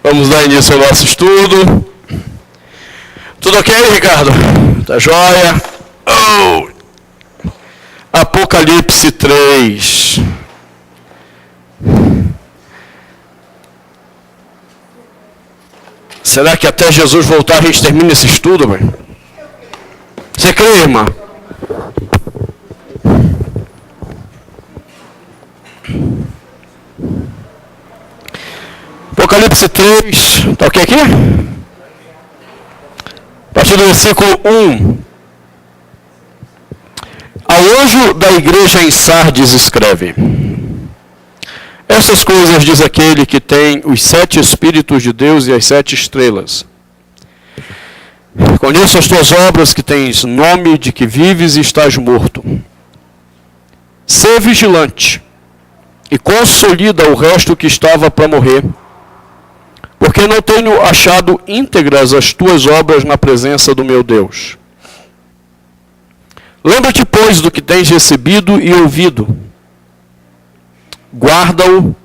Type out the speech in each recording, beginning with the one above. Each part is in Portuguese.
Vamos dar início ao nosso estudo. Tudo ok, Ricardo? Tá joia? Oh! Apocalipse 3. Será que até Jesus voltar a gente termina esse estudo, velho? Você crê, irmã? Apocalipse 3, tá ok aqui? A partir do versículo 1. Ao anjo da igreja em Sardes escreve: Essas coisas diz aquele que tem os 7 Espíritos de Deus e as 7 estrelas. Conheço as tuas obras, que tens nome de que vives e estás morto. Sê vigilante e consolida o resto que estava para morrer, porque não tenho achado íntegras as tuas obras na presença do meu Deus. Lembra-te, pois, do que tens recebido e ouvido. Guarda-o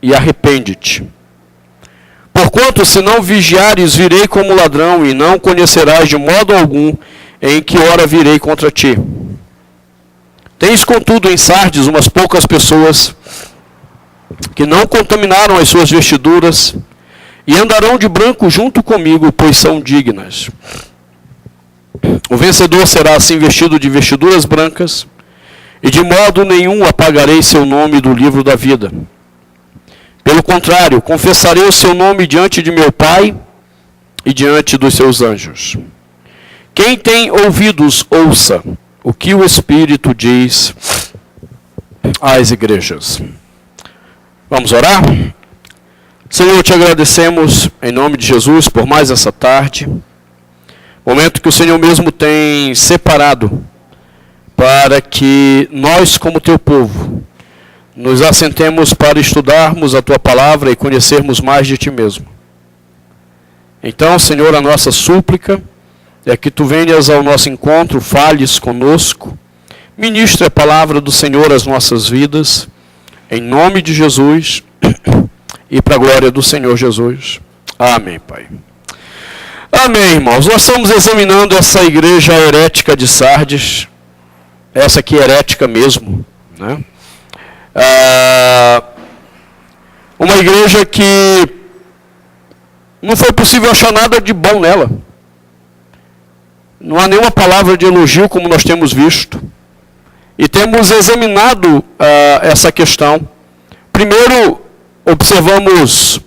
e arrepende-te. Porquanto, se não vigiares, virei como ladrão, e não conhecerás de modo algum em que hora virei contra ti. Tens, contudo, em Sardes umas poucas pessoas que não contaminaram as suas vestiduras, e andarão de branco junto comigo, pois são dignas. O vencedor será assim vestido de vestiduras brancas, e de modo nenhum apagarei seu nome do livro da vida. Pelo contrário, confessarei o seu nome diante de meu Pai e diante dos seus anjos. Quem tem ouvidos, ouça o que o Espírito diz às igrejas. Vamos orar? Senhor, te agradecemos em nome de Jesus por mais essa tarde, momento que o Senhor mesmo tem separado para que nós, como teu povo, nos assentemos para estudarmos a tua palavra e conhecermos mais de ti mesmo. Então, Senhor, a nossa súplica é que tu venhas ao nosso encontro, fales conosco, ministre a palavra do Senhor às nossas vidas, em nome de Jesus e para a glória do Senhor Jesus. Amém, Pai. Amém, irmãos. Nós estamos examinando essa igreja herética de Sardes, essa aqui é herética mesmo, né? Uma igreja que não foi possível achar nada de bom nela. Não há nenhuma palavra de elogio, como nós temos visto. E temos examinado essa questão. Primeiro, observamos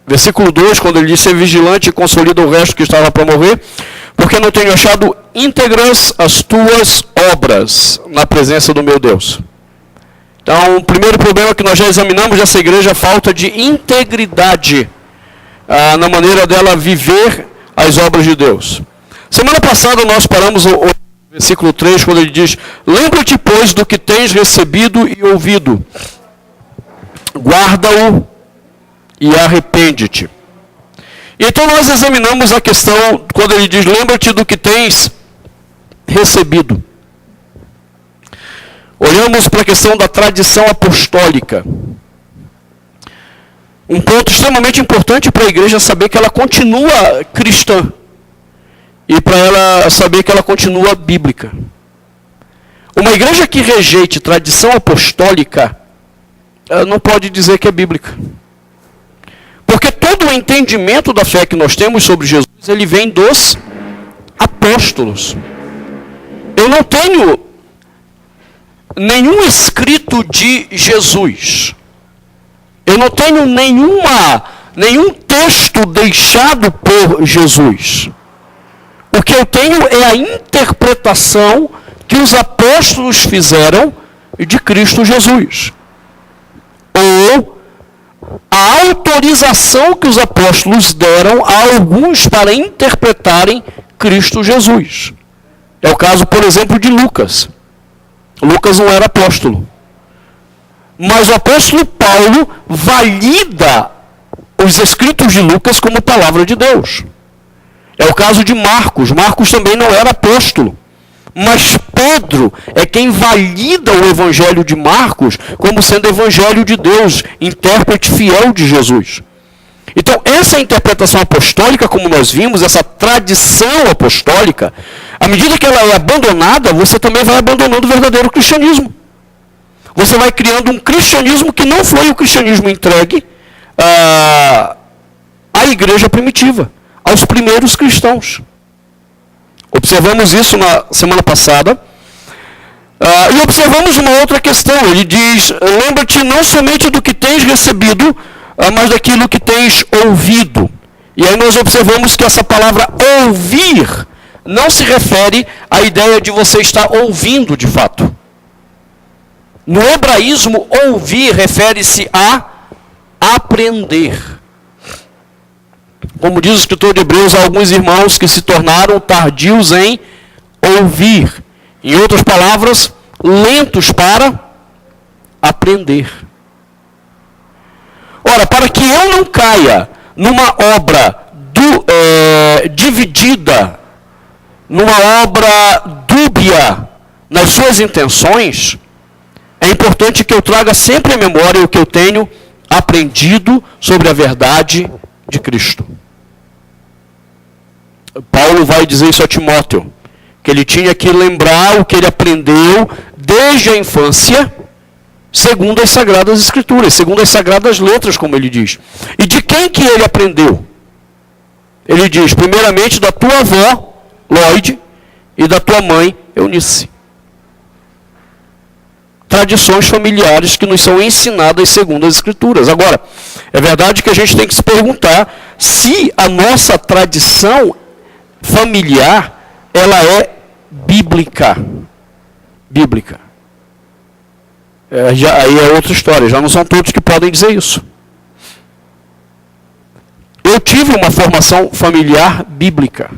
versículo 2, quando ele diz: ser vigilante e consolida o resto que estava para morrer, porque não tenho achado íntegras as tuas obras na presença do meu Deus. Então, o primeiro problema que nós já examinamos dessa igreja é a falta de integridade na maneira dela viver as obras de Deus. Semana passada nós paramos o versículo 3, quando ele diz: lembra-te, pois, do que tens recebido e ouvido. Guarda-o e arrepende-te. Então nós examinamos a questão, quando ele diz: lembra-te do que tens recebido. Olhamos para a questão da tradição apostólica. Um ponto extremamente importante para a igreja saber que ela continua cristã. E para ela saber que ela continua bíblica. Uma igreja que rejeite tradição apostólica, ela não pode dizer que é bíblica. Porque todo o entendimento da fé que nós temos sobre Jesus, ele vem dos apóstolos. Eu não tenho nenhum escrito de Jesus. Eu não tenho nenhum texto deixado por Jesus. O que eu tenho é a interpretação que os apóstolos fizeram de Cristo Jesus. Ou a autorização que os apóstolos deram a alguns para interpretarem Cristo Jesus. É o caso, por exemplo, de Lucas. Lucas não era apóstolo. Mas o apóstolo Paulo valida os escritos de Lucas como palavra de Deus. É o caso de Marcos. Marcos também não era apóstolo. Mas Pedro é quem valida o evangelho de Marcos como sendo evangelho de Deus, intérprete fiel de Jesus. Então, essa interpretação apostólica, como nós vimos, essa tradição apostólica, à medida que ela é abandonada, você também vai abandonando o verdadeiro cristianismo. Você vai criando um cristianismo que não foi o cristianismo entregue à igreja primitiva, aos primeiros cristãos. Observamos isso na semana passada. E observamos uma outra questão. Ele diz, lembra-te não somente do que tens recebido, mas daquilo que tens ouvido. E aí nós observamos que essa palavra ouvir não se refere à ideia de você estar ouvindo de fato. No hebraísmo, ouvir refere-se a aprender. Como diz o escritor de Hebreus, há alguns irmãos que se tornaram tardios em ouvir. Em outras palavras, lentos para aprender. Ora, para que eu não caia numa obra dividida, numa obra dúbia nas suas intenções, é importante que eu traga sempre à memória o que eu tenho aprendido sobre a verdade de Cristo. Paulo vai dizer isso a Timóteo, que ele tinha que lembrar o que ele aprendeu desde a infância, segundo as Sagradas Escrituras, segundo as Sagradas Letras, como ele diz. E de quem que ele aprendeu? Ele diz, primeiramente, da tua avó, Lloyd, e da tua mãe, Eunice. Tradições familiares que nos são ensinadas segundo as Escrituras. Agora, é verdade que a gente tem que se perguntar se a nossa tradição familiar, ela é bíblica. Bíblica. Aí é outra história, já não são todos que podem dizer isso. Eu tive uma formação familiar bíblica.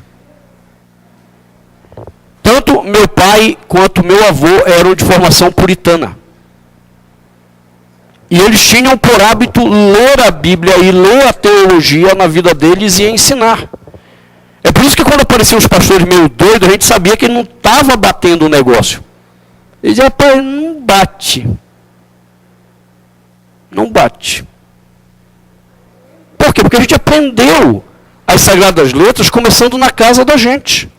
Tanto meu pai quanto meu avô eram de formação puritana. E eles tinham por hábito ler a Bíblia e ler a teologia na vida deles e ensinar. É por isso que quando apareciam os pastores meio doidos, a gente sabia que ele não estava batendo o negócio. Ele dizia, rapaz, não bate. Não bate. Por quê? Porque a gente aprendeu as Sagradas Letras começando na casa da gente.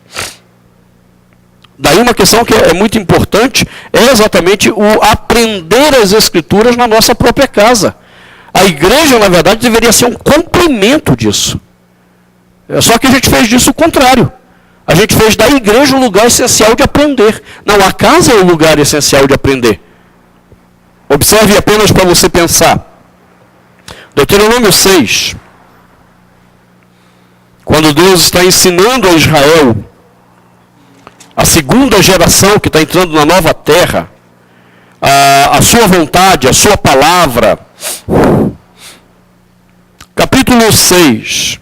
Daí uma questão que é muito importante é exatamente o aprender as Escrituras na nossa própria casa. A igreja, na verdade, deveria ser um complemento disso. Só que a gente fez disso o contrário. A gente fez da igreja um lugar essencial de aprender. Não, a casa é o lugar essencial de aprender. Observe apenas para você pensar. Deuteronômio 6. Quando Deus está ensinando a Israel, a segunda geração que está entrando na nova terra, a sua vontade, a sua palavra. Capítulo 6.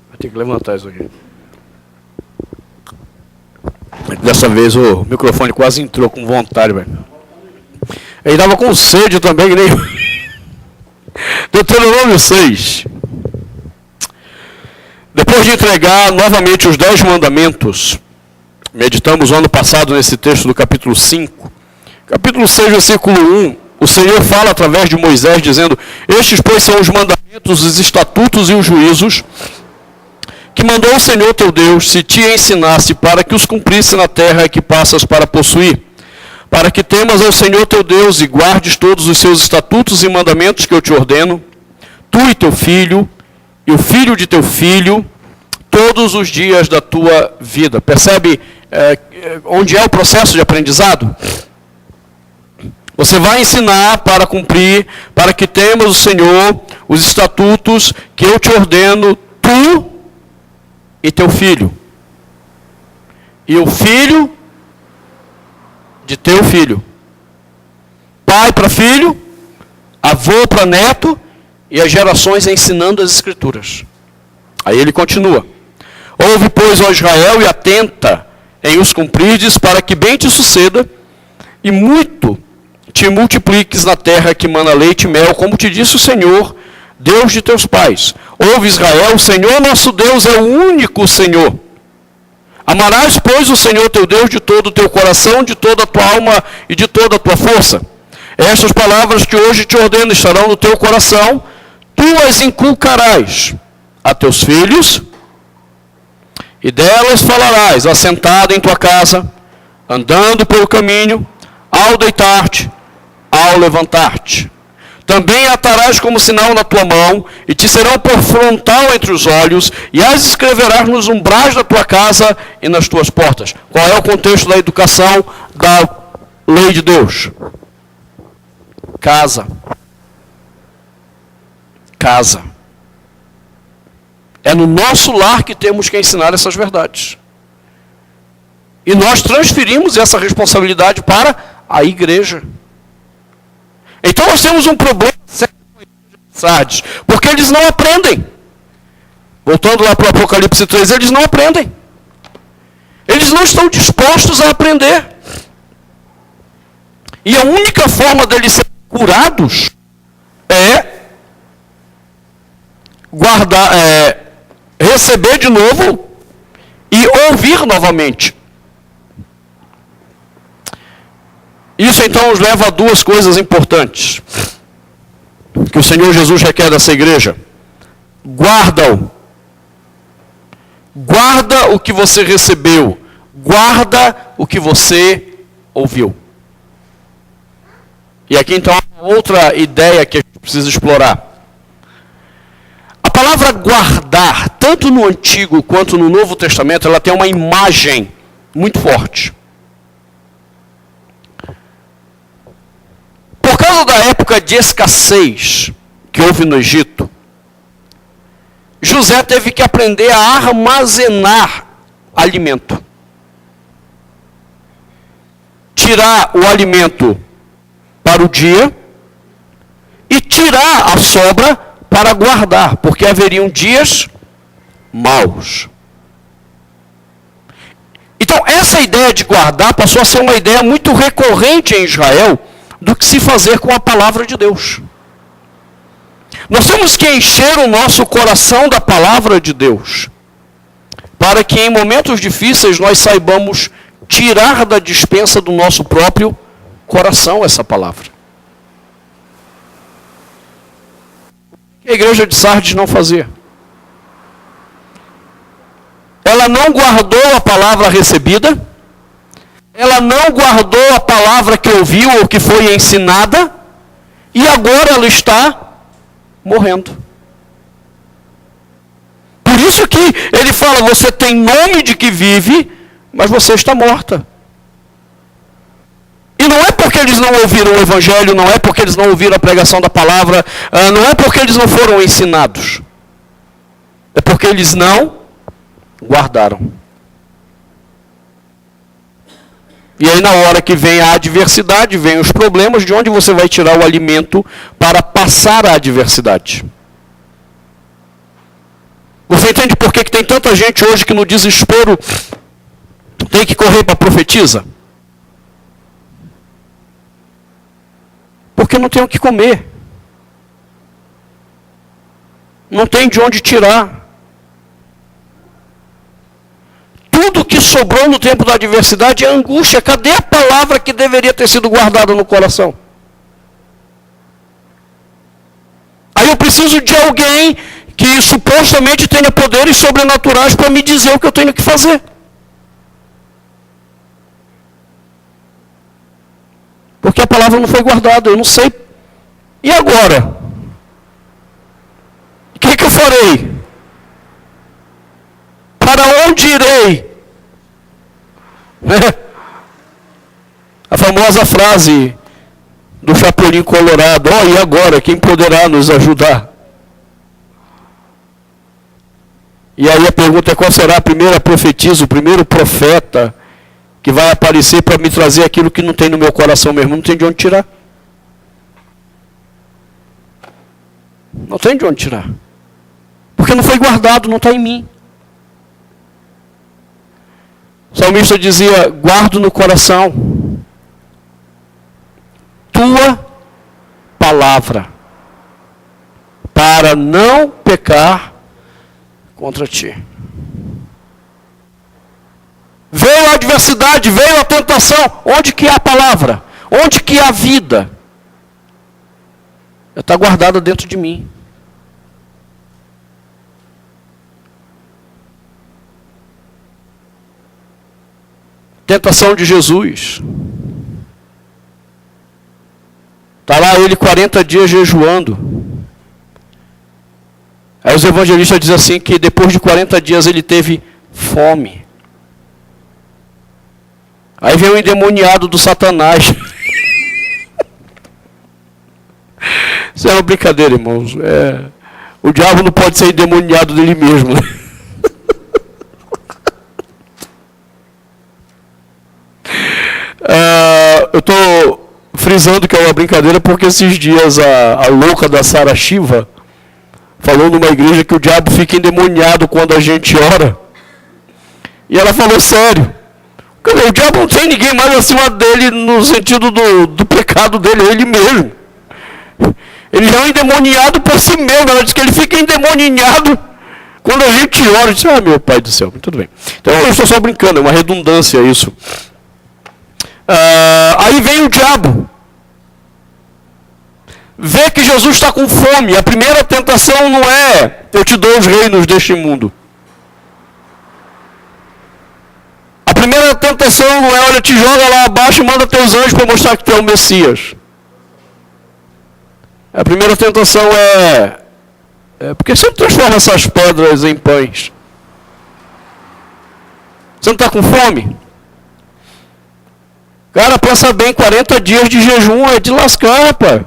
Vai ter que levantar isso aqui. Dessa vez o microfone quase entrou com vontade, velho. Ele estava com sede também, que nem Deuteronômio 6. Depois de entregar novamente os 10 mandamentos, meditamos o ano passado nesse texto do capítulo 5. Capítulo 6, versículo 1, o Senhor fala através de Moisés, dizendo, estes, pois, são os mandamentos, os estatutos e os juízos que mandou o Senhor teu Deus, se te ensinasse, para que os cumprisse na terra que passas para possuir. Para que temas ao Senhor teu Deus e guardes todos os seus estatutos e mandamentos que eu te ordeno, tu e teu filho, e o filho de teu filho, todos os dias da tua vida. Percebe onde é o processo de aprendizado? Você vai ensinar para cumprir, para que temas o Senhor, os estatutos que eu te ordeno, tu e teu filho. E o filho de teu filho. Pai para filho, avô para neto, e as gerações ensinando as Escrituras. Aí ele continua. Ouve, pois, ó Israel, e atenta em os cumprides, para que bem te suceda, e muito te multipliques na terra que mana leite e mel, como te disse o Senhor, Deus de teus pais. Ouve, Israel, o Senhor nosso Deus é o único Senhor. Amarás, pois, o Senhor teu Deus de todo o teu coração, de toda a tua alma e de toda a tua força. Estas palavras que hoje te ordeno estarão no teu coração, tu as inculcarás a teus filhos, e delas falarás, assentado em tua casa, andando pelo caminho, ao deitar-te, ao levantar-te. Também atarás como sinal na tua mão, e te serão por frontal entre os olhos, e as escreverás nos umbrais da tua casa e nas tuas portas. Qual é o contexto da educação da lei de Deus? Casa. Casa. É no nosso lar que temos que ensinar essas verdades. E nós transferimos essa responsabilidade para a igreja. Então nós temos um problema sério com a igreja de Sardes, porque eles não aprendem. Voltando lá para o Apocalipse 3, eles não aprendem. Eles não estão dispostos a aprender. E a única forma deles serem curados é receber de novo e ouvir novamente. Isso então nos leva a duas coisas importantes que o Senhor Jesus requer dessa igreja. Guarda-o. Guarda o que você recebeu. Guarda o que você ouviu. E aqui então há outra ideia que a gente precisa explorar. A palavra guardar, tanto no Antigo quanto no Novo Testamento, ela tem uma imagem muito forte. Por causa da época de escassez que houve no Egito, José teve que aprender a armazenar alimento. Tirar o alimento para o dia e tirar a sobra para guardar, porque haveriam dias maus. Então, essa ideia de guardar passou a ser uma ideia muito recorrente em Israel do que se fazer com a palavra de Deus. Nós temos que encher o nosso coração da palavra de Deus, para que em momentos difíceis nós saibamos tirar da despensa do nosso próprio coração essa palavra. O que a igreja de Sardes não fazia? Ela não guardou a palavra recebida, ela não guardou a palavra que ouviu ou que foi ensinada, e agora ela está morrendo. Por isso que ele fala, você tem nome de que vive, mas você está morta. E não é porque eles não ouviram o Evangelho, não é porque eles não ouviram a pregação da palavra, não é porque eles não foram ensinados. É porque eles não guardaram. E aí na hora que vem a adversidade, vem os problemas, de onde você vai tirar o alimento para passar a adversidade? Você entende por que tem tanta gente hoje que no desespero tem que correr para profetiza? Porque não tem o que comer. Não tem de onde tirar. Tudo que sobrou no tempo da adversidade é angústia. Cadê a palavra que deveria ter sido guardada no coração? Aí eu preciso de alguém que supostamente tenha poderes sobrenaturais para me dizer o que eu tenho que fazer. Porque a palavra não foi guardada, eu não sei. E agora? O que eu farei? Para onde irei? A famosa frase do Chapolin Colorado, e agora, quem poderá nos ajudar? E aí a pergunta é, qual será a primeira profetisa, o primeiro profeta que vai aparecer para me trazer aquilo que não tem no meu coração mesmo? Não tem de onde tirar. Não tem de onde tirar. Porque não foi guardado, não está em mim. O salmista dizia, guardo no coração tua palavra, para não pecar contra ti. a adversidade, veio a tentação. Onde que há a palavra? Onde que há a vida? Está guardada dentro de mim. Tentação de Jesus. Está lá ele 40 dias jejuando. Aí os evangelistas dizem assim que depois de 40 dias ele teve fome. Aí vem o endemoniado do Satanás. Isso é uma brincadeira, irmãos. O diabo não pode ser endemoniado dele mesmo. Eu estou frisando que é uma brincadeira porque esses dias a louca da Sara Shiva falou numa igreja que o diabo fica endemoniado quando a gente ora. E ela falou sério. O diabo não tem ninguém mais acima dele no sentido do pecado dele, é ele mesmo. Ele já é endemoniado por si mesmo. Ela diz que ele fica endemoniado quando a gente ora. Eu disse, meu pai do céu, tudo bem. Então eu estou só brincando, é uma redundância isso. Aí vem o diabo. Vê que Jesus está com fome. A primeira tentação não é, eu te dou os reinos deste mundo. A primeira tentação não é, olha, te joga lá abaixo e manda teus anjos para mostrar que tu é o Messias. A primeira tentação porque você não transforma essas pedras em pães? Você não está com fome? Cara, pensa bem, 40 dias de jejum é de lascar, rapaz.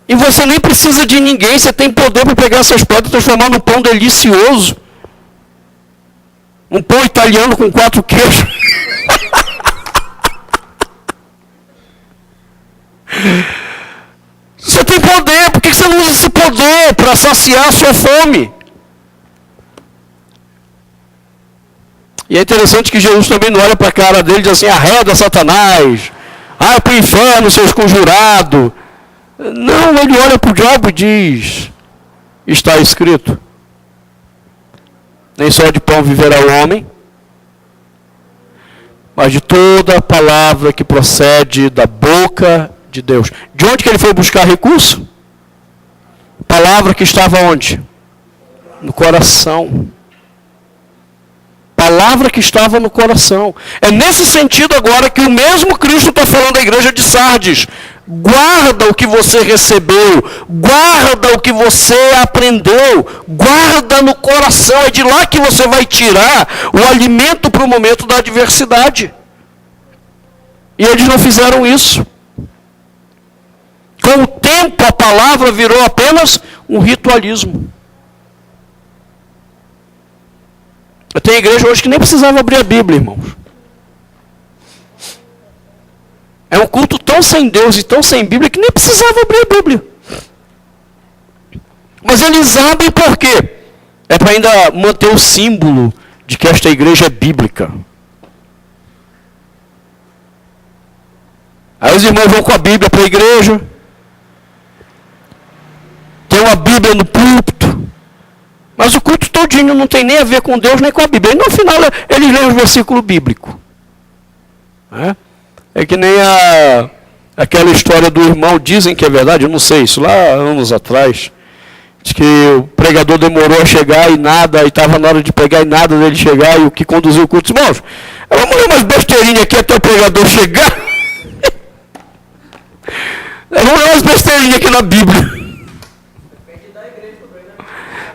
E você nem precisa de ninguém, você tem poder para pegar essas pedras e transformar num pão delicioso. Um pão italiano com 4 queijos. Você tem poder, por que você não usa esse poder para saciar a sua fome? E é interessante que Jesus também não olha para a cara dele e diz assim, arreda Satanás, para o inferno, seus conjurados. Não, ele olha para o diabo e diz, está escrito, nem só de pão viverá o homem, mas de toda a palavra que procede da boca de Deus. De onde que ele foi buscar recurso? Palavra que estava onde? No coração. Palavra que estava no coração. É nesse sentido agora que o mesmo Cristo está falando à igreja de Sardes. Guarda o que você recebeu, guarda o que você aprendeu, guarda no coração, é de lá que você vai tirar o alimento para o momento da adversidade. E eles não fizeram isso. Com o tempo a palavra virou apenas um ritualismo. Eu tenho igreja hoje que nem precisava abrir a Bíblia, irmãos. É um culto tão sem Deus e tão sem Bíblia que nem precisava abrir a Bíblia. Mas eles abrem por quê? É para ainda manter o símbolo de que esta igreja é bíblica. Aí os irmãos vão com a Bíblia para a igreja. Tem uma Bíblia no púlpito. Mas o culto todinho não tem nem a ver com Deus nem com a Bíblia. E no final eles leem os versículos bíblicos. É que nem aquela história do irmão, dizem que é verdade, eu não sei, isso lá anos atrás. Diz que o pregador demorou a chegar e nada, e estava na hora de pegar e nada dele chegar, e o que conduziu o culto, irmãos, vamos ler umas besteirinhas aqui até o pregador chegar. Vamos ler umas besteirinhas aqui na Bíblia. Depende da igreja também, né?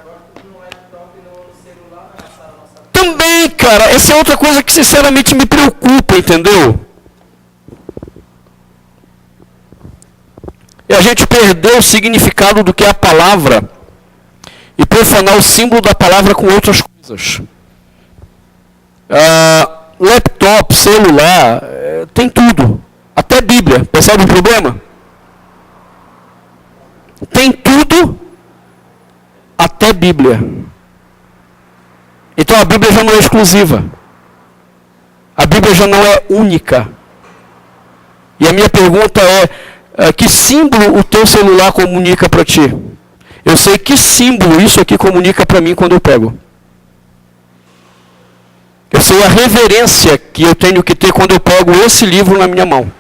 Agora tudo no laptop, no celular, na nossa... Também, cara, essa é outra coisa que sinceramente me preocupa, entendeu? E a gente perdeu o significado do que é a palavra e profanar o símbolo da palavra com outras coisas. Laptop, celular, tem tudo. Até Bíblia. Percebe o problema? Tem tudo, até Bíblia. Então a Bíblia já não é exclusiva. A Bíblia já não é única. E a minha pergunta que símbolo o teu celular comunica para ti? Eu sei que símbolo isso aqui comunica para mim quando eu pego. Eu sei a reverência que eu tenho que ter quando eu pego esse livro na minha mão.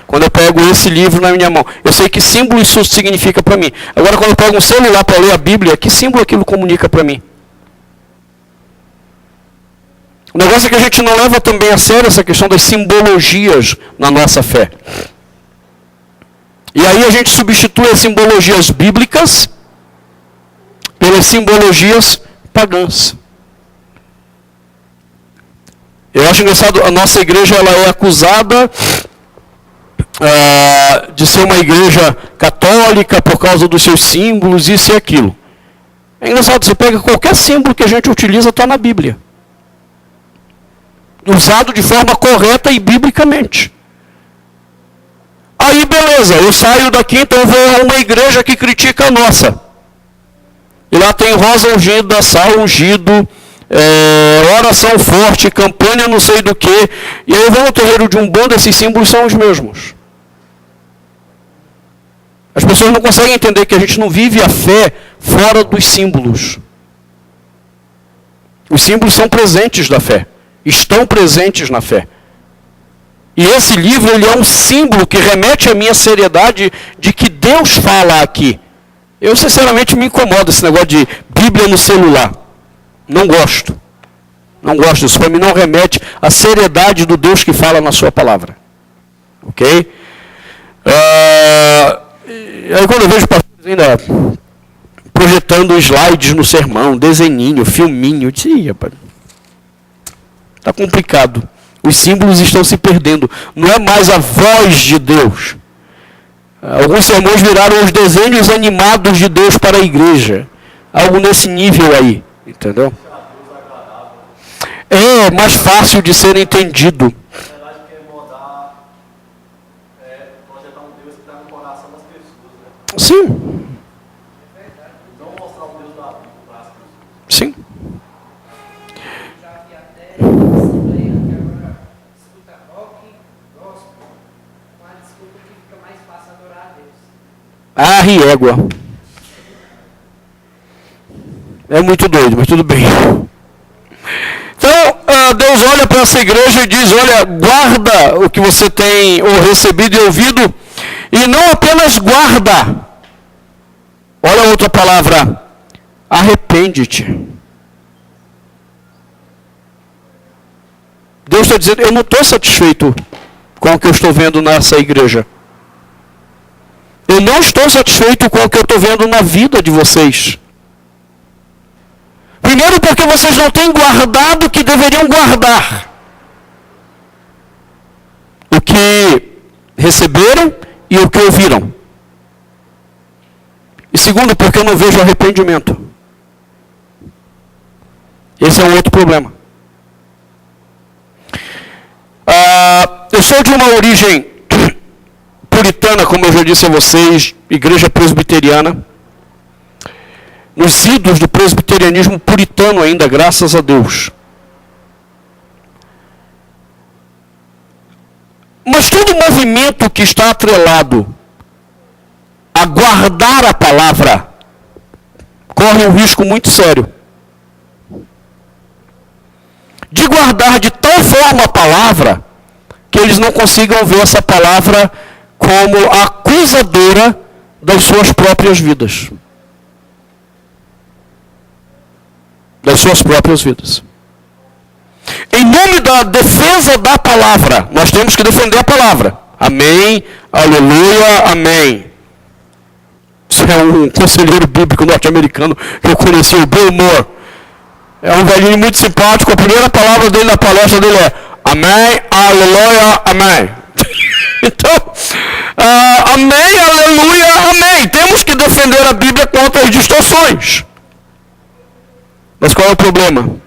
Quando eu pego esse livro na minha mão. Eu sei que símbolo isso significa para mim. Agora, quando eu pego um celular para ler a Bíblia, que símbolo aquilo comunica para mim? O negócio é que a gente não leva também a sério essa questão das simbologias na nossa fé. E aí a gente substitui as simbologias bíblicas pelas simbologias pagãs. Eu acho engraçado, a nossa igreja ela é acusada de ser uma igreja católica por causa dos seus símbolos, isso e aquilo. É engraçado, você pega qualquer símbolo que a gente utiliza, está na Bíblia. Usado de forma correta e biblicamente. Aí beleza, eu saio daqui, então eu vou a uma igreja que critica a nossa. E lá tem rosa ungida, sal ungido, oração forte, campanha não sei do que. E aí eu vou no terreiro de Umbanda, esses símbolos são os mesmos. As pessoas não conseguem entender que a gente não vive a fé fora dos símbolos. Os símbolos são presentes da fé. Estão presentes na fé. E esse livro ele é um símbolo que remete à minha seriedade de que Deus fala aqui. Eu sinceramente me incomodo esse negócio de Bíblia no celular. Não gosto. Não gosto. Isso para mim não remete à seriedade do Deus que fala na sua palavra. Ok? Aí quando eu vejo pastores ainda projetando slides no sermão, desenhinho, filminho, eu disse, rapaz, está complicado. Os símbolos estão se perdendo. Não é mais a voz de Deus. Alguns sermões viraram os desenhos animados de Deus para a igreja. Algo nesse nível aí. Entendeu? É mais fácil de ser entendido. Sim. Sim. Ah, riégua. É muito doido, mas tudo bem. Então, Deus olha para essa igreja e diz, olha, guarda o que você tem ou recebido e ouvido, e não apenas guarda. Olha a outra palavra, arrepende-te. Deus está dizendo, eu não estou satisfeito com o que eu estou vendo nessa igreja. Eu não estou satisfeito com o que eu estou vendo na vida de vocês. Primeiro porque vocês não têm guardado o que deveriam guardar. O que receberam e o que ouviram. E segundo, porque eu não vejo arrependimento. Esse é um outro problema. Eu sou de uma origem puritana, como eu já disse a vocês, igreja presbiteriana. Nos idos do presbiterianismo puritano ainda, graças a Deus. Mas todo movimento que está atrelado a guardar a palavra corre um risco muito sério. De guardar de tal forma a palavra que eles não consigam ver essa palavra como acusadora das suas próprias vidas. Das suas próprias vidas. Em nome da defesa da palavra, nós temos que defender a palavra. Amém, aleluia, amém. Isso é um conselheiro bíblico norte-americano que eu conheci, o Bill Moore. É um velhinho muito simpático. A primeira palavra dele na palestra dele é amém, aleluia, amém. Então, amém, aleluia, amém. Temos que defender a Bíblia contra as distorções. Mas qual é o problema?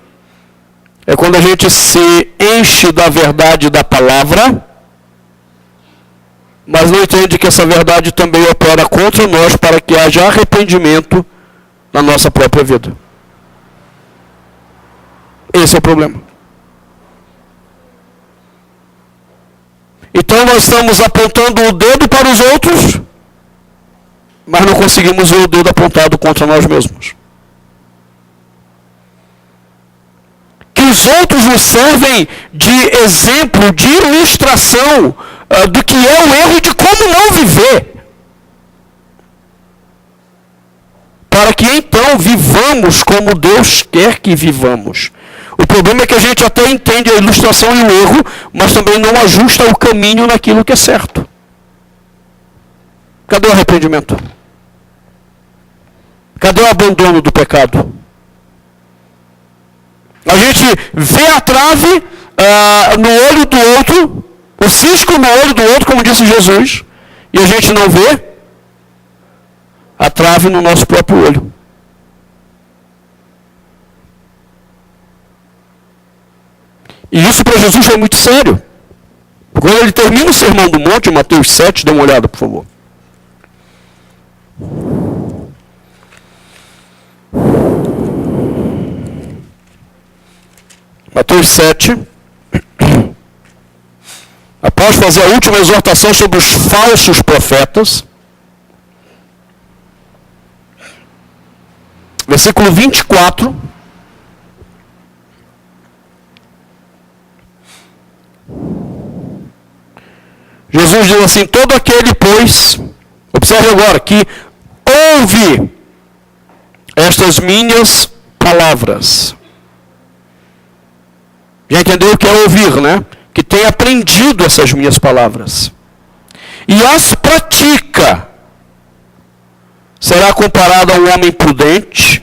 É quando a gente se enche da verdade da palavra, mas não entende que essa verdade também opera contra nós para que haja arrependimento na nossa própria vida. Esse é o problema. Então nós estamos apontando o dedo para os outros, mas não conseguimos ver o dedo apontado contra nós mesmos. Que os outros nos servem de exemplo, de ilustração do que é o erro e de como não viver. Para que então vivamos como Deus quer que vivamos. O problema é que a gente até entende a ilustração e o erro, mas também não ajusta o caminho naquilo que é certo. Cadê o arrependimento? Cadê o abandono do pecado? A gente vê a trave no olho do outro, o cisco no olho do outro, como disse Jesus, e a gente não vê a trave no nosso próprio olho. E isso para Jesus foi muito sério. Quando ele termina o Sermão do Monte, Mateus 7, dê uma olhada, por favor. Mateus 7, após fazer a última exortação sobre os falsos profetas, versículo 24, Jesus diz assim: todo aquele, pois, observe agora, que ouve estas minhas palavras. Já entendeu o que é ouvir, né? Que tem aprendido essas minhas palavras. E as pratica. Será comparado a um homem prudente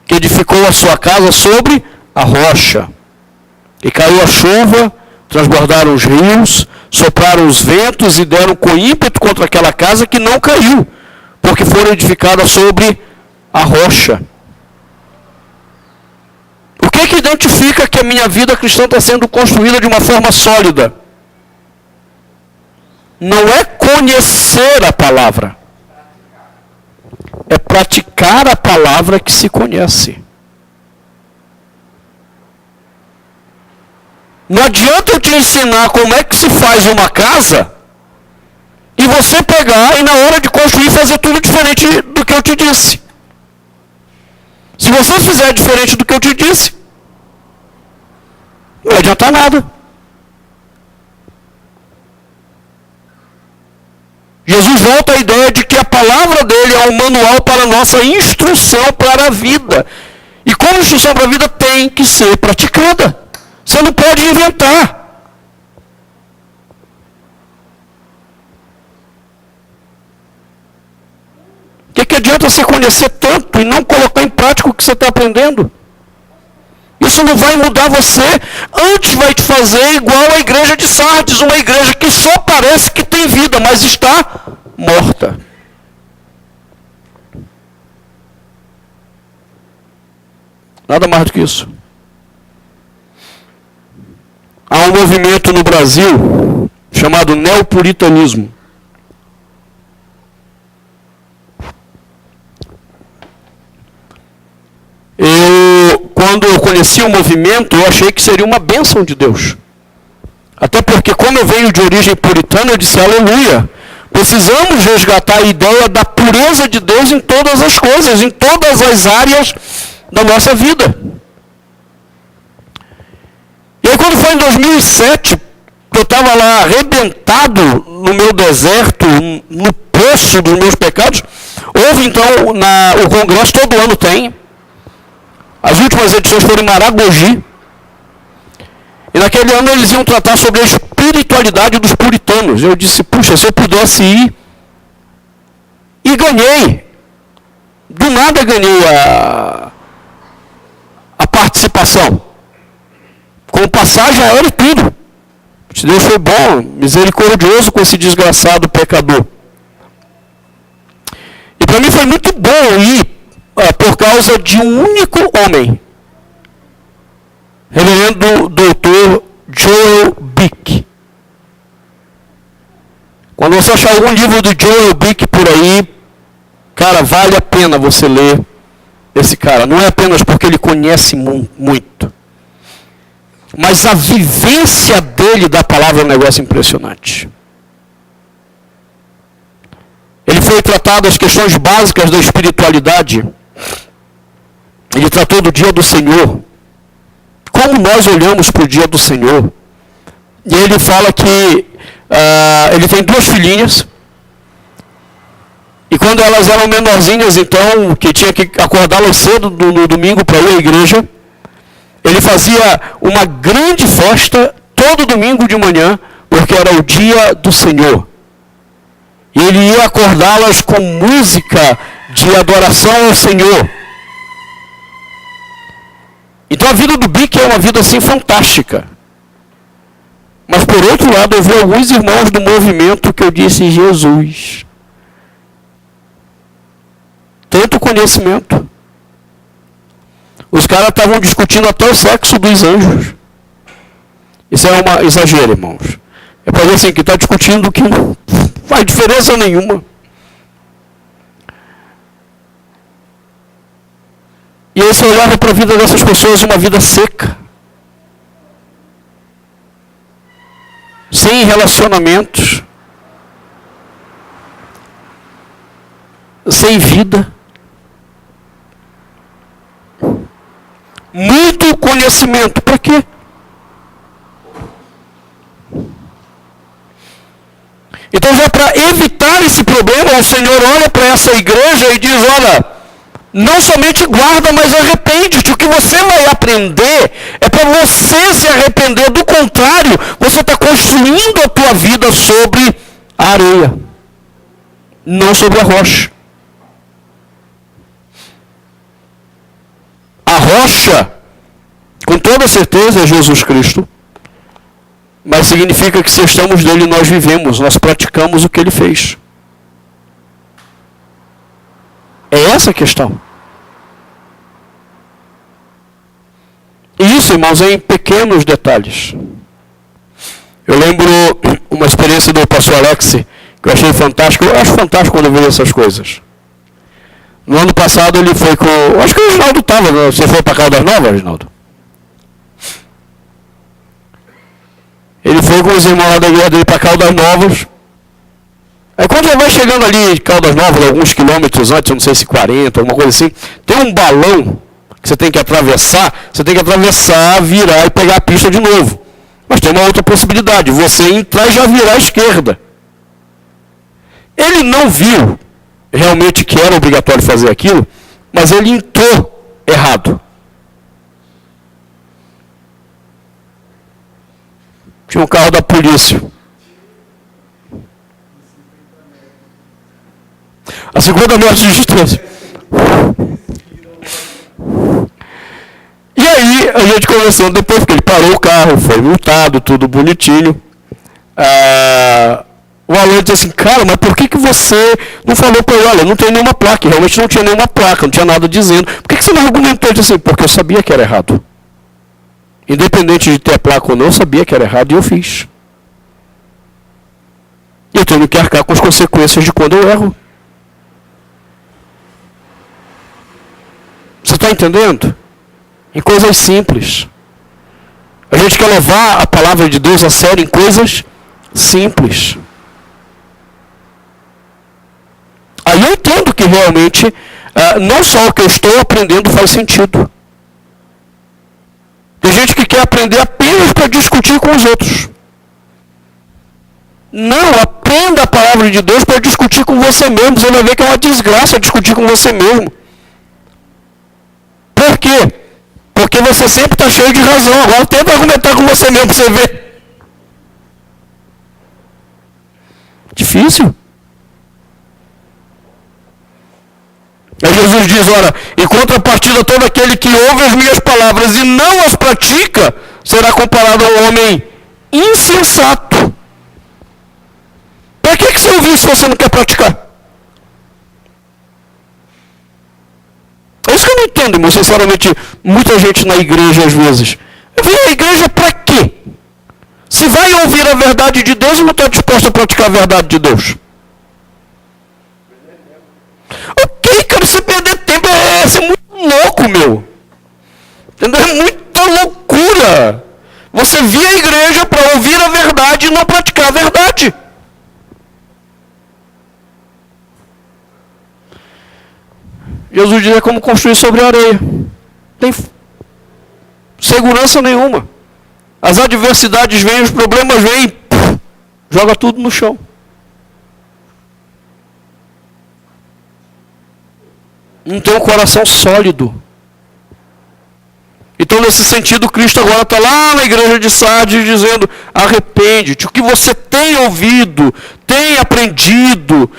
que edificou a sua casa sobre a rocha. E caiu a chuva, transbordaram os rios, sopraram os ventos e deram com ímpeto contra aquela casa que não caiu, porque foram edificadas sobre a rocha. O que identifica que a minha vida cristã está sendo construída de uma forma sólida? Não é conhecer a palavra. É praticar a palavra que se conhece. Não adianta eu te ensinar como é que se faz uma casa e você pegar e na hora de construir fazer tudo diferente do que eu te disse. Se você fizer diferente do que eu te disse, não vai adiantar nada. Jesus volta à ideia de que a palavra dele é um manual para a nossa instrução para a vida. E como instrução para a vida tem que ser praticada. Você não pode inventar. O que adianta você conhecer tanto e não colocar em prática o que você está aprendendo? Isso não vai mudar você, antes vai te fazer igual a igreja de Sardes, uma igreja que só parece que tem vida, mas está morta. Nada mais do que isso. Há um movimento no Brasil chamado neopuritanismo. Quando eu conheci o movimento, eu achei que seria uma bênção de Deus. Até porque, como eu venho de origem puritana, eu disse, aleluia, precisamos resgatar a ideia da pureza de Deus em todas as coisas, em todas as áreas da nossa vida. E aí, quando foi em 2007, eu estava lá arrebentado no meu deserto, no poço dos meus pecados, houve então, o congresso todo ano tem, as últimas edições foram em Maragogi, e naquele ano eles iam tratar sobre a espiritualidade dos puritanos. Eu disse, puxa, se eu pudesse ir, e ganhei. Do nada ganhei a participação. Com passagem aérea e tudo. Deus foi bom, misericordioso com esse desgraçado pecador. E para mim foi muito bom ir por causa de um único homem. Reverendo Dr. Joel Bick. Quando você achar algum livro do Joel Bick por aí, cara, vale a pena você ler esse cara. Não é apenas porque ele conhece muito. Mas a vivência dele da palavra é um negócio impressionante. Ele foi tratado as questões básicas da espiritualidade. Ele tratou do dia do Senhor. como nós olhamos para o dia do Senhor. E ele fala que ele tem 2 filhinhas, e quando elas eram menorzinhas, então, que tinha que acordá-las cedo no domingo para ir à igreja, ele fazia uma grande festa todo domingo de manhã, porque era o dia do Senhor. E ele ia acordá-las com música de adoração ao Senhor. Então a vida do Bic é uma vida assim fantástica. Mas por outro lado, eu vi alguns irmãos do movimento que eu disse, Jesus, tanto conhecimento. Os caras estavam discutindo até o sexo dos anjos. Isso é um exagero, irmãos. É para ver assim, que está discutindo que não faz diferença nenhuma. E aí você olhava para a vida dessas pessoas, uma vida seca. Sem relacionamentos. Sem vida. Muito conhecimento. Para quê? Então já para evitar esse problema, o Senhor olha para essa igreja e diz, olha, não somente guarda, mas arrepende-te. O que você vai aprender é para você se arrepender. Do contrário, você está construindo a tua vida sobre a areia, não sobre a rocha. A rocha, com toda certeza, é Jesus Cristo. Mas significa que se estamos nele, nós vivemos, nós praticamos o que ele fez. É essa a questão. E isso, irmãos, é em pequenos detalhes. Eu lembro uma experiência do pastor Alex, que eu achei fantástico. Eu acho fantástico quando eu vejo essas coisas. No ano passado ele foi com... Acho que o Reginaldo estava, né? Você foi para Caldas Novas, Reginaldo? Ele foi com os irmãos lá da igreja dele para Caldas Novas. Aí quando você vai chegando ali em Caldas Novas, alguns quilômetros antes, eu não sei se 40, alguma coisa assim, tem um balão que você tem que atravessar, virar e pegar a pista de novo. Mas tem uma outra possibilidade, você entrar e já virar à esquerda. Ele não viu realmente que era obrigatório fazer aquilo, mas ele entrou errado. Tinha um carro da polícia. A 50 metros de distância. E aí, a gente conversando depois, porque ele parou o carro, foi multado, tudo bonitinho. O aluno disse assim, cara, mas por que você não falou para ele, olha, não tem nenhuma placa, realmente não tinha nenhuma placa, não tinha nada dizendo. Por que você não argumentou? Ele disse assim, porque eu sabia que era errado. Independente de ter a placa ou não, eu sabia que era errado e eu fiz. E eu tenho que arcar com as consequências de quando eu erro. Você está entendendo? Em coisas simples. A gente quer levar a palavra de Deus a sério em coisas simples. Aí eu entendo que realmente, não só o que eu estou aprendendo faz sentido. Tem gente que quer aprender apenas para discutir com os outros. Não, aprenda a palavra de Deus para discutir com você mesmo. Você vai ver que é uma desgraça discutir com você mesmo. Por quê? Porque você sempre está cheio de razão. Agora tenta argumentar com você mesmo para você ver. Difícil. Aí Jesus diz, olha, em contrapartida todo aquele que ouve as minhas palavras e não as pratica, será comparado ao homem insensato. Para que você ouviu se você não quer praticar? É isso que eu não entendo, irmão, sinceramente, muita gente na igreja às vezes. Vem à igreja para quê? Se vai ouvir a verdade de Deus e não está disposto a praticar a verdade de Deus. Ok, cara, você perder tempo é ser muito louco, meu. Entendeu? É muita loucura. Você vir à igreja para ouvir a verdade e não praticar a verdade. Jesus diz como construir sobre a areia. Você segurança nenhuma. As adversidades vêm, os problemas vêm, joga tudo no chão. Não tem um coração sólido. Então, nesse sentido, Cristo agora está lá na igreja de Sardes dizendo: arrepende-te. O que você tem ouvido, tem aprendido,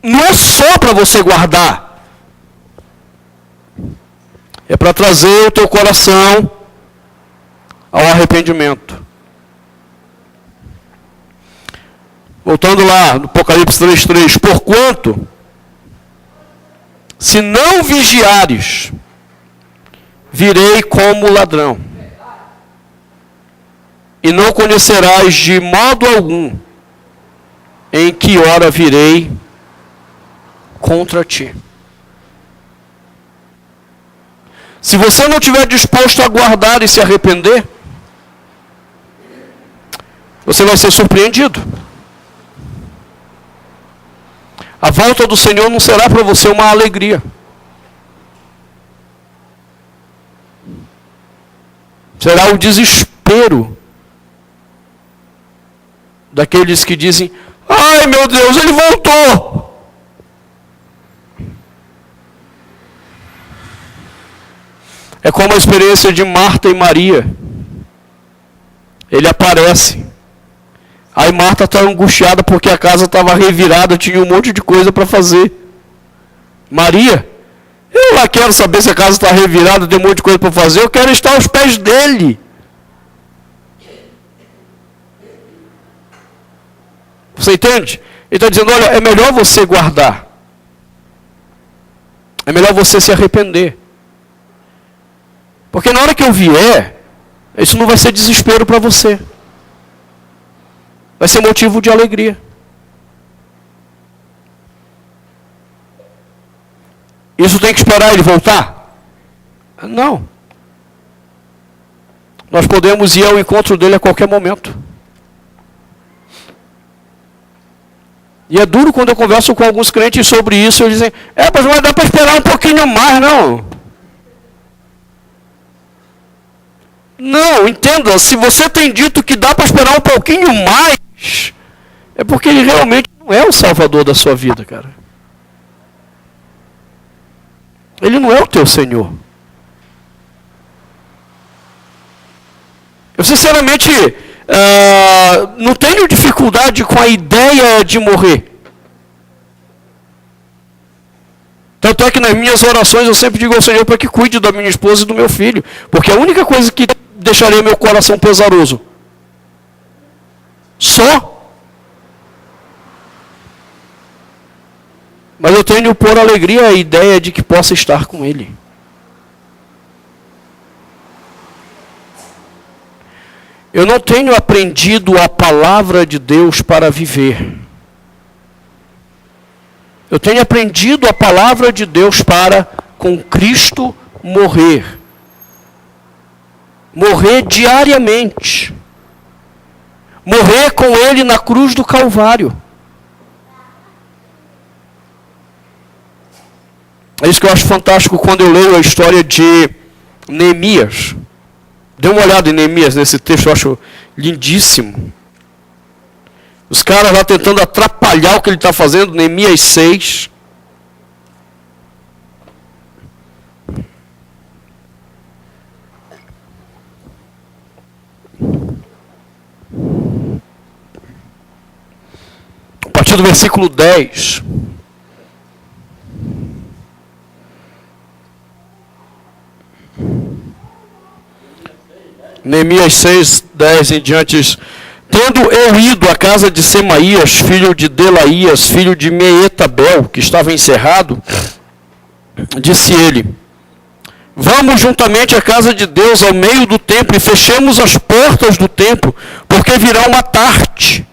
não é só para você guardar. É para trazer o teu coração ao arrependimento. Voltando lá no Apocalipse 3:3. Porquanto, se não vigiares, virei como ladrão, e não conhecerás de modo algum em que hora virei contra ti. Se você não estiver disposto a guardar e se arrepender, você vai ser surpreendido. A volta do Senhor não será para você uma alegria. Será o desespero daqueles que dizem: ai meu Deus, ele voltou. É como a experiência de Marta e Maria. Ele aparece. Aí Marta está angustiada porque a casa estava revirada, tinha um monte de coisa para fazer. Maria: eu lá quero saber se a casa está revirada, tem um monte de coisa para fazer, eu quero estar aos pés dele. Você entende? Ele está dizendo: olha, é melhor você guardar. É melhor você se arrepender. Porque na hora que eu vier, isso não vai ser desespero para você. Vai ser motivo de alegria. Isso tem que esperar ele voltar? Não. Nós podemos ir ao encontro dele a qualquer momento. E é duro quando eu converso com alguns crentes sobre isso, eles dizem: mas dá para esperar um pouquinho mais, não. Não, entenda, se você tem dito que dá para esperar um pouquinho mais, é porque ele realmente não é o salvador da sua vida, cara. Ele não é o teu Senhor. Eu sinceramente não tenho dificuldade com a ideia de morrer. Tanto é que nas minhas orações eu sempre digo ao Senhor para que cuide da minha esposa e do meu filho. Porque a única coisa que deixaria meu coração pesaroso, só. Mas eu tenho por alegria a ideia de que possa estar com Ele. Eu não tenho aprendido a palavra de Deus para viver. Eu tenho aprendido a palavra de Deus para, com Cristo, morrer. Morrer diariamente. Morrer com Ele na cruz do Calvário. É isso que eu acho fantástico quando eu leio a história de Neemias. Dê uma olhada em Neemias, nesse texto, eu acho lindíssimo. Os caras lá tentando atrapalhar o que ele está fazendo, Neemias 6. A partir do versículo 10. Neemias 6, 10 em diante. Tendo eu ido à casa de Semaías, filho de Delaías, filho de Meetabel, que estava encerrado, disse ele: vamos juntamente à casa de Deus ao meio do templo e fechemos as portas do templo, porque virá uma tarde.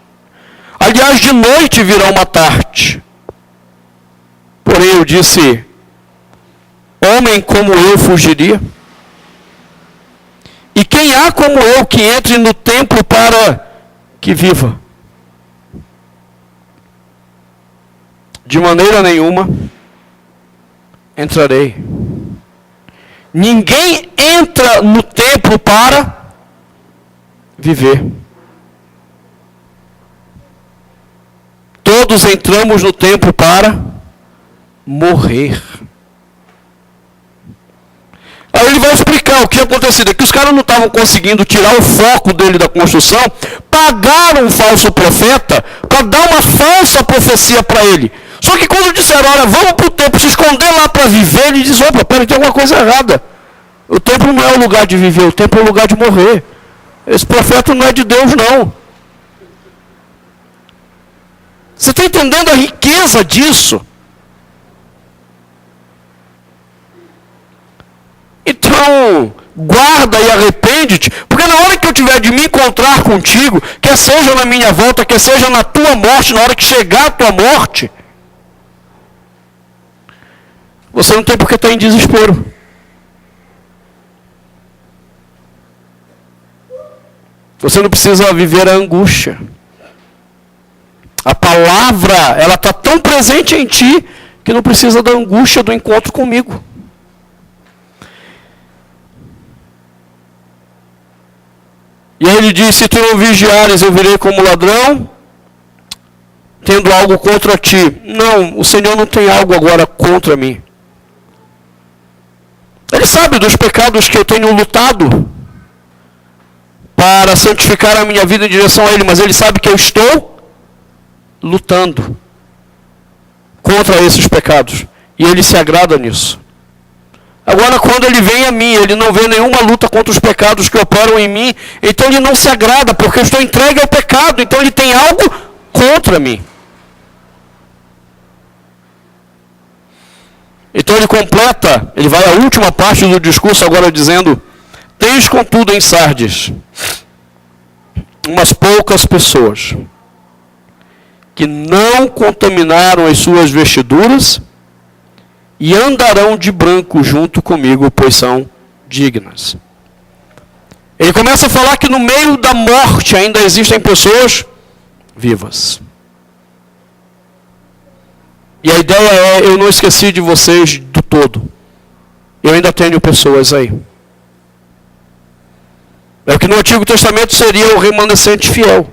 Aliás, de noite virá uma tarde. Porém eu disse: homem como eu fugiria? E quem há como eu que entre no templo para que viva? De maneira nenhuma entrarei. Ninguém entra entra no templo para viver. Todos entramos no templo para morrer. Aí ele vai explicar o que aconteceu. É que os caras não estavam conseguindo tirar o foco dele da construção, pagaram um falso profeta para dar uma falsa profecia para ele. Só que quando disseram, olha, vamos para o templo, se esconder lá para viver, ele diz, opa, peraí, tem alguma coisa errada. O templo não é o lugar de viver, o templo é o lugar de morrer. Esse profeta não é de Deus, não. Você está entendendo a riqueza disso? Então, guarda e arrepende-te, porque na hora que eu tiver de me encontrar contigo, quer seja na minha volta, quer seja na tua morte, na hora que chegar a tua morte, você não tem por que estar em desespero. Você não precisa viver a angústia. A palavra, ela está tão presente em ti, que não precisa da angústia do encontro comigo. E aí ele diz, se tu não vigiares, eu virei como ladrão, tendo algo contra ti. Não, o Senhor não tem algo agora contra mim. Ele sabe dos pecados que eu tenho lutado para santificar a minha vida em direção a Ele, mas Ele sabe que eu estou lutando contra esses pecados. E Ele se agrada nisso. Agora, quando Ele vem a mim, Ele não vê nenhuma luta contra os pecados que operam em mim, então Ele não se agrada, porque eu estou entregue ao pecado, então Ele tem algo contra mim. Então ele completa, ele vai à última parte do discurso agora dizendo, tens contudo em Sardes umas poucas pessoas que não contaminaram as suas vestiduras e andarão de branco junto comigo, pois são dignas. Ele começa a falar que no meio da morte ainda existem pessoas vivas. E a ideia é, eu não esqueci de vocês do todo. Eu ainda tenho pessoas aí. É o que no Antigo Testamento seria o remanescente fiel.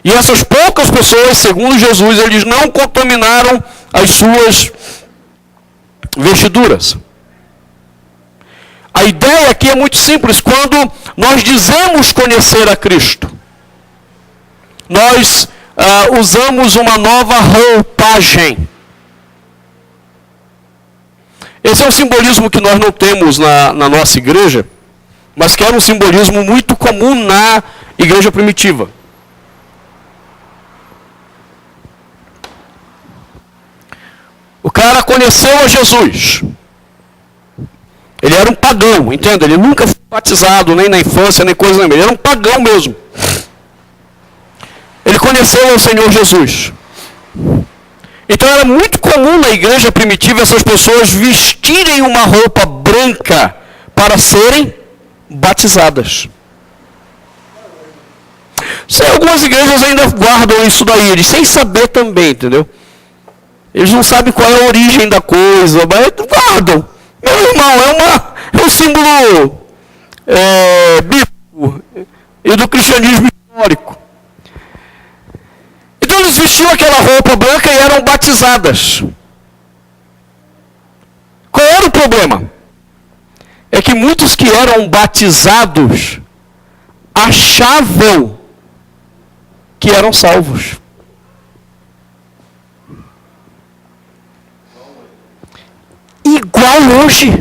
E essas poucas pessoas, segundo Jesus, eles não contaminaram as suas vestiduras. A ideia aqui é muito simples. Quando nós dizemos conhecer a Cristo, nós usamos uma nova roupagem. Esse é um simbolismo que nós não temos na nossa igreja, mas que era um simbolismo muito comum na igreja primitiva. O cara conheceu a Jesus. Ele era um pagão, entende? Ele nunca foi batizado, nem na infância, nem coisa nenhuma. Ele era um pagão mesmo. Ele conheceu o Senhor Jesus. Então era muito comum na igreja primitiva essas pessoas vestirem uma roupa branca para serem batizadas. Algumas igrejas ainda guardam isso daí, eles sem saber também, entendeu? Eles não sabem qual é a origem da coisa, mas guardam. Meu irmão, é um símbolo bíblico e do cristianismo histórico. Então eles vestiam aquela roupa branca e eram batizadas. Qual era o problema? É que muitos que eram batizados achavam que eram salvos. Igual hoje.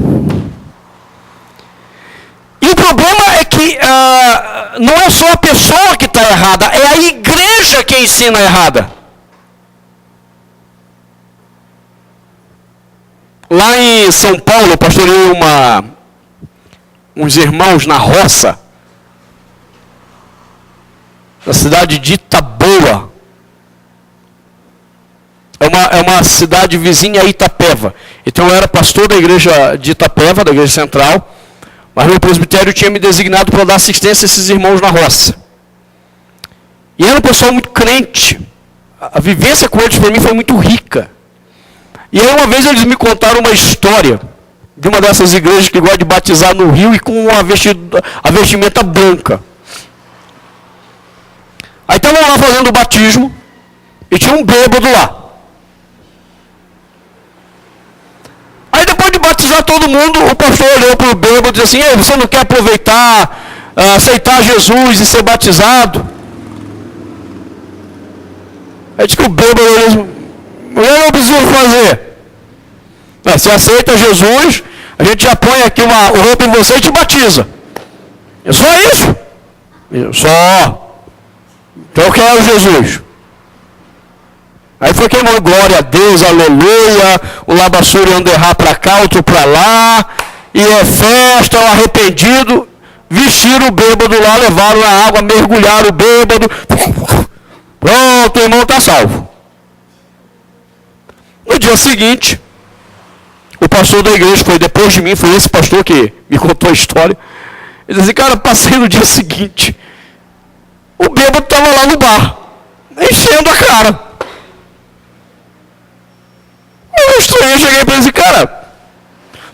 E o problema é que não é só a pessoa que está errada, é a igreja que ensina errada. Lá em São Paulo, eu pastorei uns irmãos na roça, na cidade de Itaboa. É uma cidade vizinha a Itapeva. Então eu era pastor da igreja de Itapeva, da igreja central, mas meu presbitério tinha me designado para dar assistência a esses irmãos na roça. E era um pessoal muito crente. A vivência com eles para mim foi muito rica. E aí uma vez eles me contaram uma história de uma dessas igrejas que gosta de batizar no rio e com a vestimenta branca. Aí estavam lá fazendo o batismo e tinha um bêbado lá. Aí depois de batizar todo mundo, o pastor olhou para o bêbado e disse assim: você não quer aproveitar, aceitar Jesus e ser batizado? Aí disse que o bêbado disse: o que eu preciso fazer? Você aceita Jesus, a gente já põe aqui uma roupa em você e te batiza. É só isso? Só. Então eu quero Jesus. Aí foi queimando, glória a Deus, aleluia, o labassuri anderrar para cá, outro para lá, e é festa, o arrependido, vestiram o bêbado lá, levaram na água, mergulharam o bêbado, pronto, o irmão está salvo. No dia seguinte, o pastor da igreja, foi depois de mim, foi esse pastor que me contou a história, ele disse assim: cara, passei no dia seguinte, o bêbado estava lá no bar, enchendo a cara. Eu estranhei, cheguei para ele e disse: cara,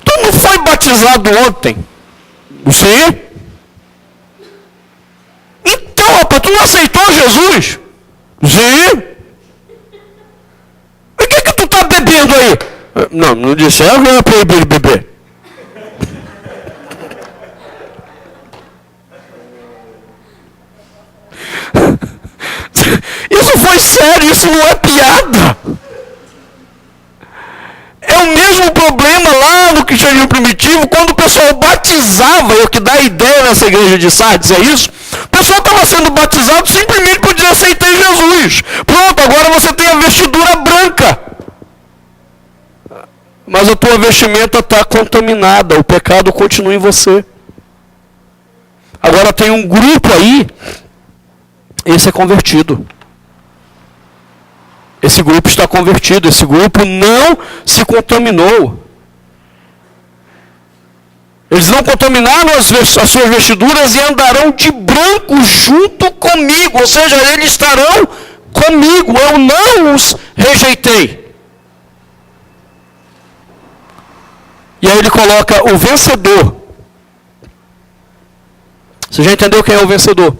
tu não foi batizado ontem? Sim. Então, rapaz, tu não aceitou Jesus? Sim. E o que tu está bebendo aí? Não disseram que era proibido beber. Isso foi sério, isso não é piada. É o mesmo problema lá no cristianismo primitivo, quando o pessoal batizava, o que dá a ideia nessa igreja de Sardes é isso, o pessoal estava sendo batizado simplesmente por dizer: aceitei Jesus. Pronto, agora você tem a vestidura branca. Mas a tua vestimenta está contaminada, o pecado continua em você. Agora tem um grupo aí, esse é convertido. Esse grupo está convertido, esse grupo não se contaminou. Eles não contaminaram as suas vestiduras e andarão de branco junto comigo. Ou seja, eles estarão comigo. Eu não os rejeitei. E aí ele coloca o vencedor. Você já entendeu quem é o vencedor?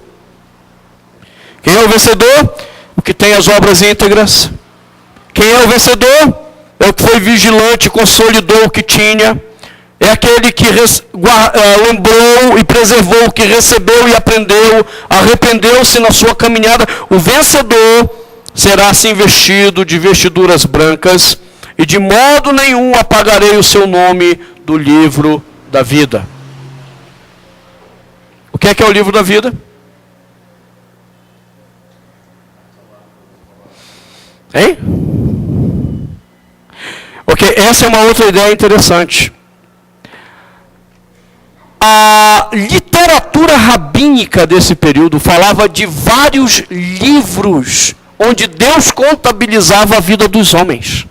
Quem é o vencedor? O que tem as obras íntegras. Quem é o vencedor? É o que foi vigilante, consolidou o que tinha. É aquele que lembrou e preservou o que recebeu e aprendeu, arrependeu-se na sua caminhada. O vencedor será assim vestido de vestiduras brancas, e de modo nenhum apagarei o seu nome do livro da vida. O que é o livro da vida? Hein? Ok, essa é uma outra ideia interessante. A literatura rabínica desse período falava de vários livros onde Deus contabilizava a vida dos homens.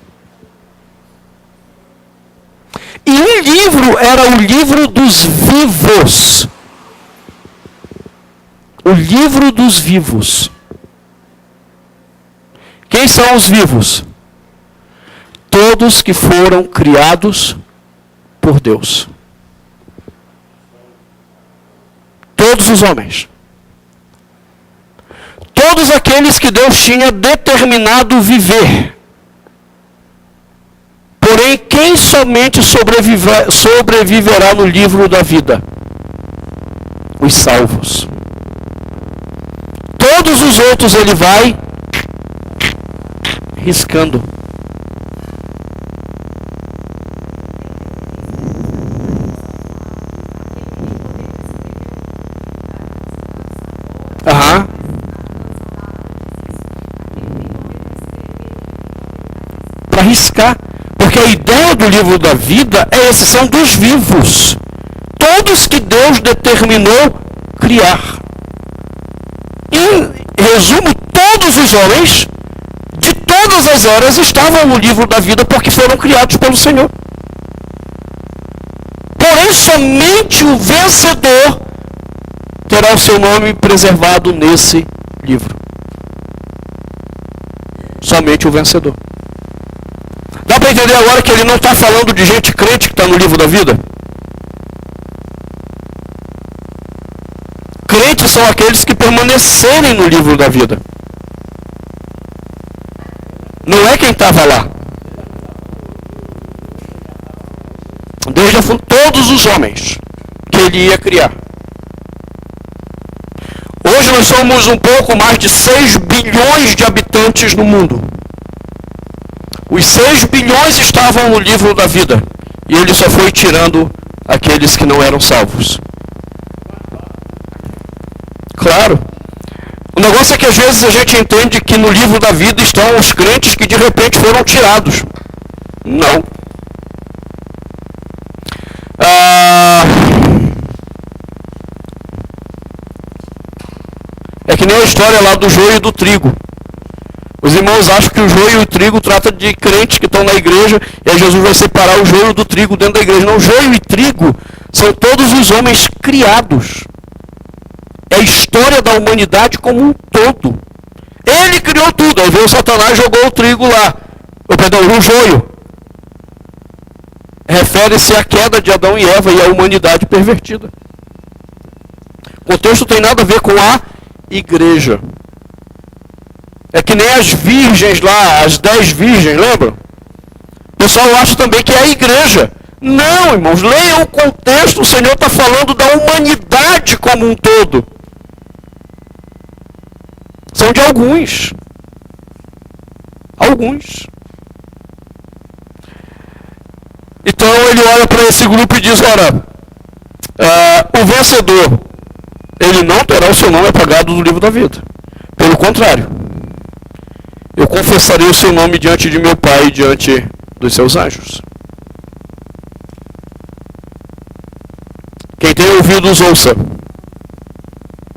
E um livro era o livro dos vivos. O livro dos vivos. Quem são os vivos? Todos que foram criados por Deus. Todos os homens. Todos aqueles que Deus tinha determinado viver. Porém, quem somente sobreviverá no livro da vida? Os salvos. Todos os outros ele vai riscando. Para riscar. Porque a ideia do livro da vida é esse, são dos vivos. Todos que Deus determinou criar. Em resumo, todos os homens de todas as eras estavam no livro da vida porque foram criados pelo Senhor. Porém, somente o vencedor terá o seu nome preservado nesse livro. Somente o vencedor. Dá para entender agora que ele não está falando de gente crente que está no livro da vida? Crentes são aqueles que permanecerem no livro da vida. Não é quem estava lá. Desde todos os homens que ele ia criar. Hoje nós somos um pouco mais de 6 bilhões de habitantes no mundo. Os 6 bilhões estavam no livro da vida. E ele só foi tirando aqueles que não eram salvos. Claro. O negócio é que às vezes a gente entende que no livro da vida estão os crentes que de repente foram tirados. Não. É que nem a história lá do joio e do trigo. Os irmãos acham que o joio e o trigo trata de crentes que estão na igreja e aí Jesus vai separar o joio do trigo dentro da igreja. Não, joio e trigo são todos os homens criados. É a história da humanidade como um todo. Ele criou tudo. Aí veio Satanás e jogou o trigo lá. O joio. Refere-se à queda de Adão e Eva e à humanidade pervertida. O contexto tem nada a ver com a igreja. É que nem as virgens lá, as 10 virgens, lembram? O pessoal acha também que é a igreja. Não, irmãos, leiam o contexto, o Senhor está falando da humanidade como um todo. São de alguns. Alguns. Então ele olha para esse grupo e diz, ora, o vencedor, ele não terá o seu nome apagado do livro da vida. Pelo contrário, eu confessarei o seu nome diante de meu Pai e diante dos seus anjos. Quem tem ouvidos, ouça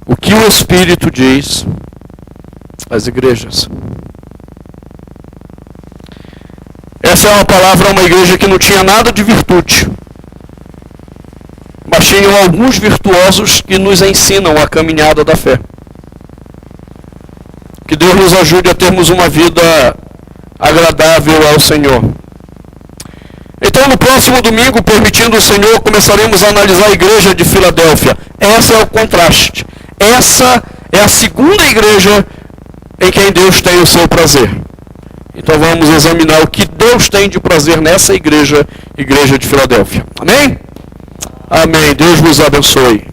o que o Espírito diz às igrejas. Essa é uma palavra a uma igreja que não tinha nada de virtude, mas tinham alguns virtuosos que nos ensinam a caminhada da fé. Que Deus nos ajude a termos uma vida agradável ao Senhor. Então, no próximo domingo, permitindo o Senhor, começaremos a analisar a igreja de Filadélfia. Esse é o contraste. Essa é a segunda igreja em quem Deus tem o seu prazer. Então vamos examinar o que Deus tem de prazer nessa igreja, igreja de Filadélfia. Amém? Amém. Deus vos abençoe.